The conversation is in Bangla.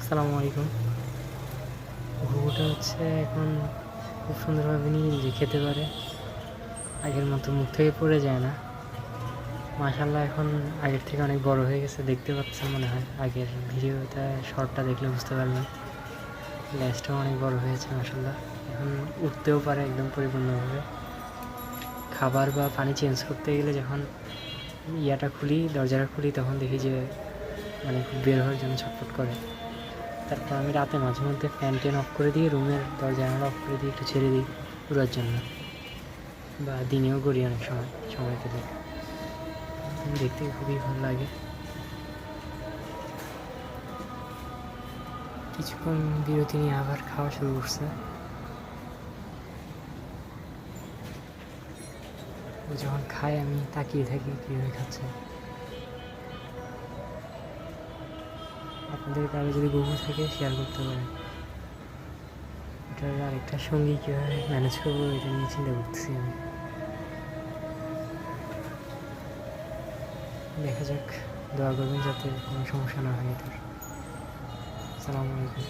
আসসালামু আলাইকুম। ঘুঘুটা হচ্ছে এখন খুব সুন্দরভাবে নিজে খেতে পারে, আগের মতো মুখ থেকে পড়ে যায় না। মাশাআল্লাহ এখন আগের থেকে অনেক বড় হয়ে গেছে, দেখতে পাচ্ছেন মনে হয়। আগের ভিডিওটা শর্টটা দেখলে বুঝতে পারবেন, লেজটাও অনেক বড় হয়েছে মাশাআল্লাহ। এখন উঠতেও পারে একদম পরিপূর্ণভাবে। খাবার বা পানি চেঞ্জ করতে গেলে যখন দরজাটা খুলি, তখন দেখি যে মানে খুব বের হওয়ার জন্য ছটফট করে। তারপর আমি রাতে মাঝে মধ্যে ফ্যান ট্যান অফ করে দিয়ে রুমের দরজা জানালা অফ করে দিয়ে একটু ছেড়ে দিই উড়ার জন্য, বা দিনেও করি অনেক সময় পেলে। দেখতে খুবই ভালো লাগে। কিছুক্ষণ বিরতি নিয়ে আবার খাওয়া শুরু করছে। ও যখন খায় আমি তাকিয়ে থাকি কীভাবে খাচ্ছে। আপনাদের কারো যদি ঘুঘু থাকে শেয়ার করতে পারেন। এটার আরেকটা সঙ্গী কীভাবে ম্যানেজ করবো এটা নিয়ে চিন্তা করতেছি আমি। দেখা যাক, দোয়া করবেন যাতে কোনো সমস্যা না হয় এটার। আসসালামু আলাইকুম।